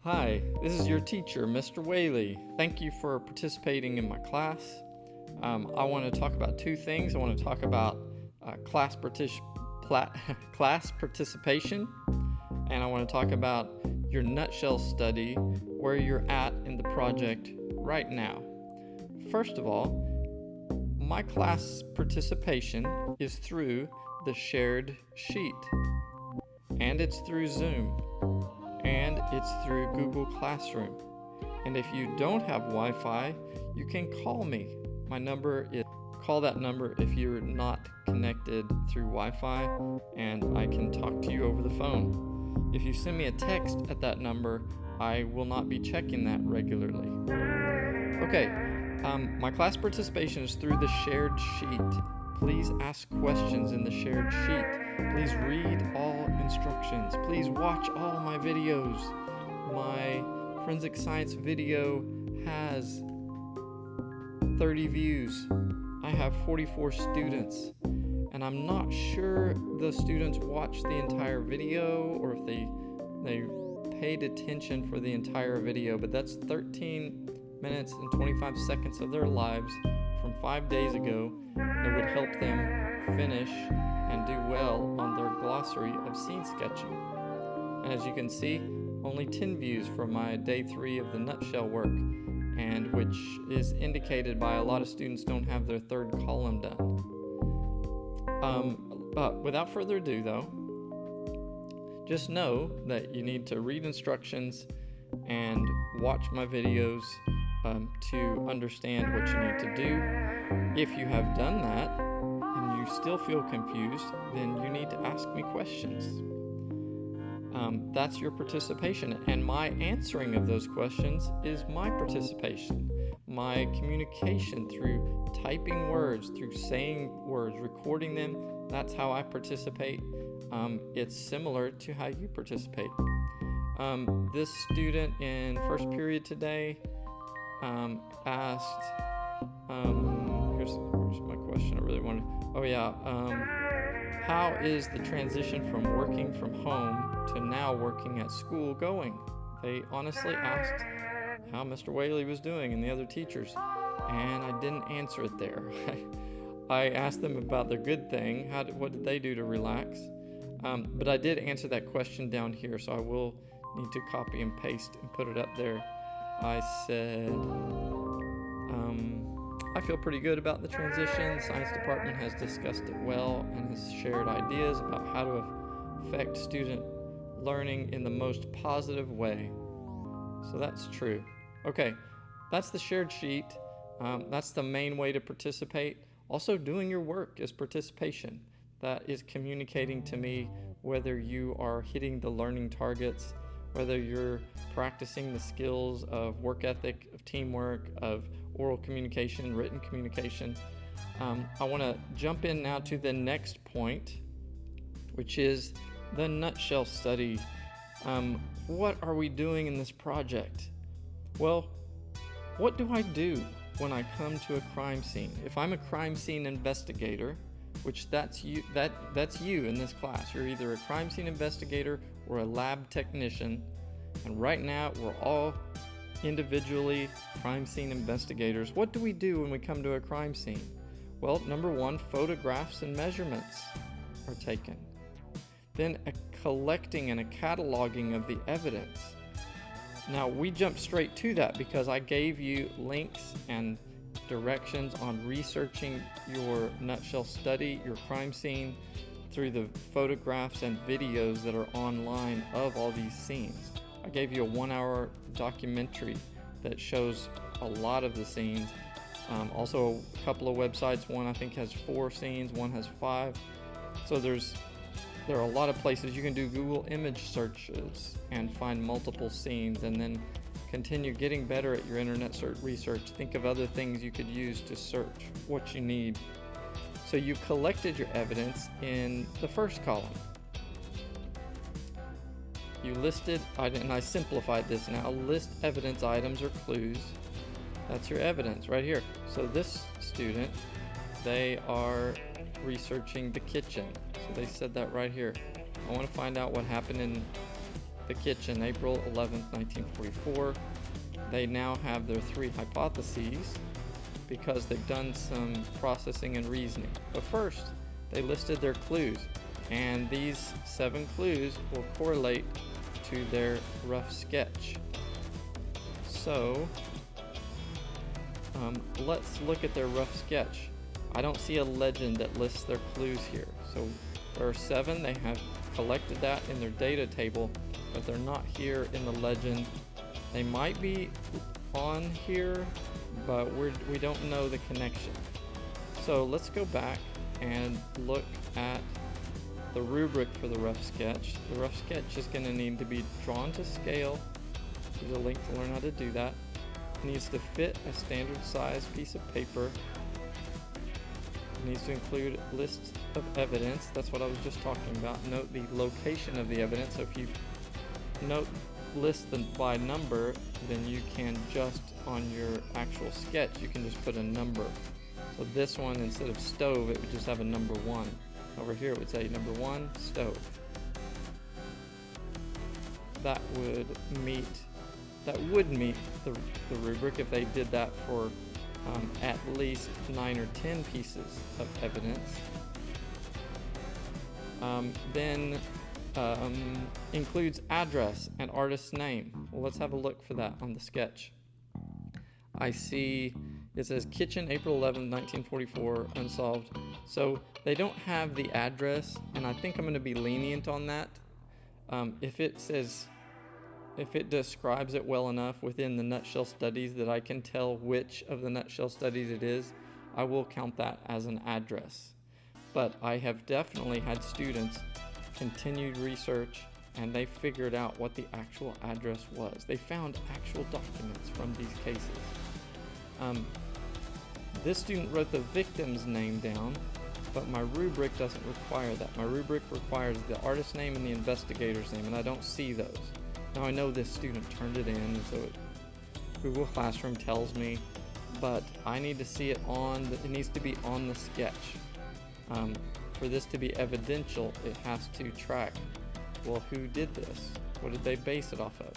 Hi, this is your teacher, Mr. Whaley. Thank you for participating in my class. I want to talk about two things. I want to talk about class participation, and I want to talk about your nutshell study, where you're at in the project right now. First of all, my class participation is through the shared sheet, and it's through Zoom, and it's through Google Classroom. And if you don't have Wi-Fi, you can call me. My number is, call that number if you're not connected through Wi-Fi, and I can talk to you over the phone. If you send me a text at that number, I will not be checking that regularly. Okay, my class participation is through the shared sheet. Please ask questions in the shared sheet. Please read all instructions. Please watch all my videos. My forensic science video has 30 views. I have 44 students, and I'm not sure the students watched the entire video or if they paid attention for the entire video, but that's 13 minutes and 25 seconds of their lives from 5 days ago that would help them finish and do well on their glossary of scene sketching. And as you can see, only 10 views for my day 3 of the nutshell work, and which is indicated by a lot of students don't have their third column done. But without further ado though, just know that you need to read instructions and watch my videos to understand what you need to do. If you have done that and you still feel confused, then you need to ask me questions. That's your participation, and my answering of those questions is my participation. My communication through typing words, through saying words, recording them, that's how I participate. It's similar to how you participate. This student in first period today asked, here's my question I really wanted. How is the transition from working from home to now working at school going? They honestly asked how Mr. Whaley was doing and the other teachers, and I didn't answer it there. I asked them about their good thing. What did they do to relax? But I did answer that question down here, so I will need to copy and paste and put it up there. I said, I feel pretty good about the transition. The science department has discussed it well and has shared ideas about how to affect student learning in the most positive way. So that's true. Okay, that's the shared sheet. That's the main way to participate. Also, doing your work is participation. That is communicating to me whether you are hitting the learning targets, whether you're practicing the skills of work ethic, of teamwork, of oral communication, written communication. I want to jump in now to the next point, which is the nutshell study. What are we doing in this project? Well, what do I do when I come to a crime scene? If I'm a crime scene investigator, which that's you in this class. You're either a crime scene investigator or a lab technician, and right now we're all individually crime scene investigators. What do we do when we come to a crime scene? Well, number one, photographs and measurements are taken. Then a collecting and a cataloging of the evidence. Now we jump straight to that because I gave you links and directions on researching your nutshell study, your crime scene, through the photographs and videos that are online of all these scenes. I gave you a 1-hour documentary that shows a lot of the scenes. Also a couple of websites, one I think has 4 scenes, one has 5. So there are a lot of places you can do Google image searches and find multiple scenes, and then continue getting better at your internet research. Think of other things you could use to search what you need. So you collected your evidence in the first column. You listed, and I simplified this now, list evidence items or clues. That's your evidence right here. So this student, they are researching the kitchen. So they said that right here. I want to find out what happened in the kitchen, April 11th, 1944. They now have their 3 hypotheses because they've done some processing and reasoning. But first, they listed their clues, and these 7 clues will correlate to their rough sketch. So, let's look at their rough sketch. I don't see a legend that lists their clues here. So there are 7. They have collected that in their data table, but they're not here in the legend. They might be on here, but we don't know the connection. So let's go back and look at the rubric for the rough sketch. The rough sketch is going to need to be drawn to scale. There's a link to learn how to do that. It needs to fit a standard size piece of paper. It needs to include lists of evidence. That's what I was just talking about. Note the location of the evidence. So if you list them by number, then you can just, on your actual sketch, you can just put a number. So this one, instead of stove, it would just have a number 1. Over here it would say number 1, stove. That would meet the rubric if they did that for at least 9 or 10 pieces of evidence. Then includes address and artist's name. Well, let's have a look for that on the sketch. I see it says kitchen, April 11, 1944, unsolved. So they don't have the address, and I think I'm going to be lenient on that. If it describes it well enough within the nutshell studies that I can tell which of the nutshell studies it is, I will count that as an address. But I have definitely had students continued research, and they figured out what the actual address was. They found actual documents from these cases. This student wrote the victim's name down, but my rubric doesn't require that. My rubric requires the artist's name and the investigator's name, and I don't see those. Now I know this student turned it in, so Google Classroom tells me, but I need to see it it needs to be on the sketch. For this to be evidential, it has to track, well, who did this? What did they base it off of?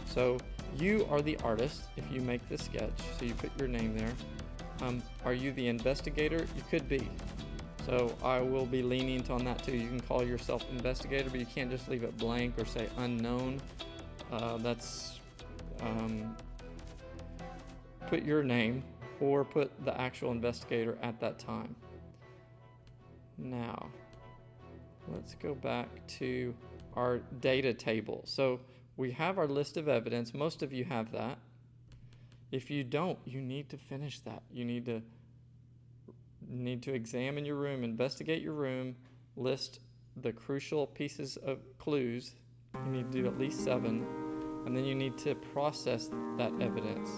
So you are the artist if you make the sketch, so you put your name there. Are you the investigator? You could be. So I will be lenient on that too. You can call yourself investigator, but you can't just leave it blank or say unknown. Put your name or put the actual investigator at that time. Now, let's go back to our data table. So we have our list of evidence. Most of you have that. If you don't, you need to finish that. You need to examine your room, investigate your room, list the crucial pieces of clues. You need to do at least 7, and then you need to process that evidence.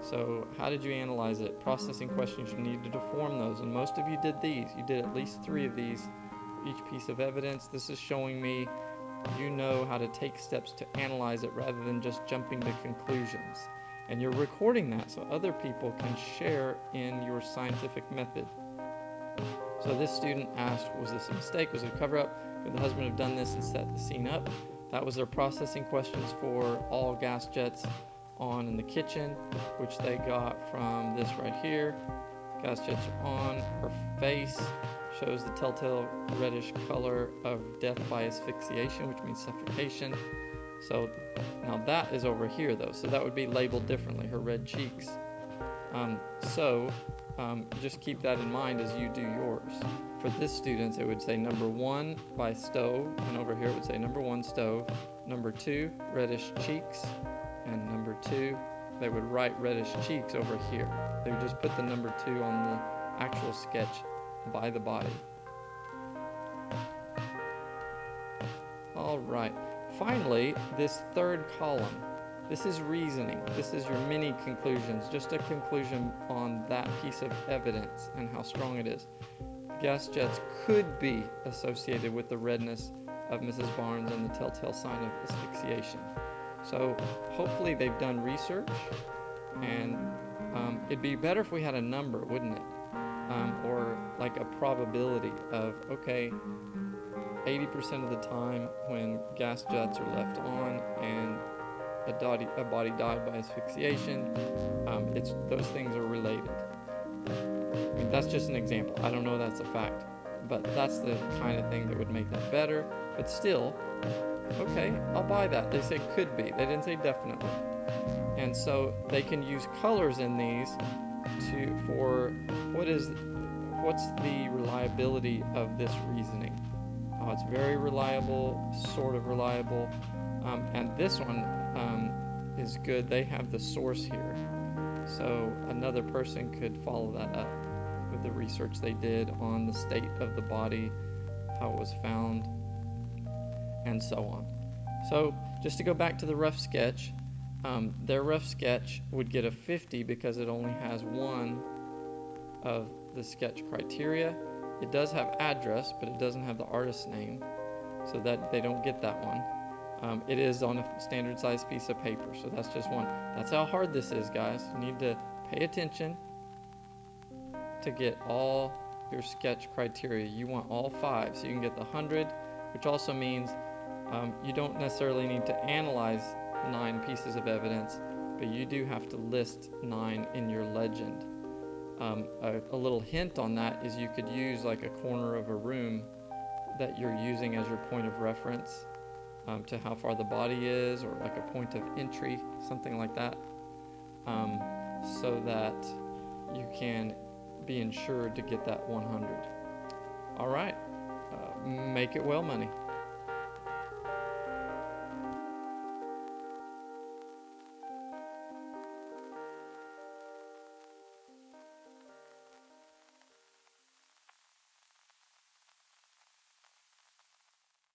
So how did you analyze it? Processing questions, you needed to form those, and most of you did these. You did at least 3 of these, each piece of evidence. This is showing me you know how to take steps to analyze it rather than just jumping to conclusions. And you're recording that so other people can share in your scientific method. So this student asked, was this a mistake? Was it a cover-up? Could the husband have done this and set the scene up? That was their processing questions for all gas jets on in the kitchen, which they got from this right here. Gas jets are on. Her face shows the telltale reddish color of death by asphyxiation, which means suffocation. So now that is over here though, so that would be labeled differently, her red cheeks. Just keep that in mind as you do yours. For this student, it would say number 1 by stove, and over here it would say number 1 stove, number 2 reddish cheeks, and number 2, they would write reddish cheeks over here. They would just put the number 2 on the actual sketch by the body. All right. Finally, this third column, this is reasoning. This is your mini conclusions, just a conclusion on that piece of evidence and how strong it is. Gas jets could be associated with the redness of Mrs. Barnes and the telltale sign of asphyxiation. So hopefully they've done research, and it'd be better if we had a number, wouldn't it? Or like a probability of, okay, 80% of the time when gas jets are left on and a body died by asphyxiation, those things are related. I mean, that's just an example. I don't know that's a fact, but that's the kind of thing that would make that better. But still, okay, I'll buy that. They say could be. They didn't say definitely. And so they can use colors in these for what's the reliability of this reasoning. Oh, it's very reliable, sort of reliable. And this one is good. They have the source here. So another person could follow that up with the research they did on the state of the body, how it was found, and so on. So just to go back to the rough sketch, their rough sketch would get a 50 because it only has one of the sketch criteria. It does have address, but it doesn't have the artist's name, so that they don't get that one. It is on a standard size piece of paper, so that's just one. That's how hard this is, guys. You need to pay attention to get all your sketch criteria. You want all 5, so you can get the 100, which also means you don't necessarily need to analyze 9 pieces of evidence, but you do have to list 9 in your legend. A little hint on that is you could use like a corner of a room that you're using as your point of reference to how far the body is, or like a point of entry, something like that, so that you can be insured to get that 100. All right, make it well, money.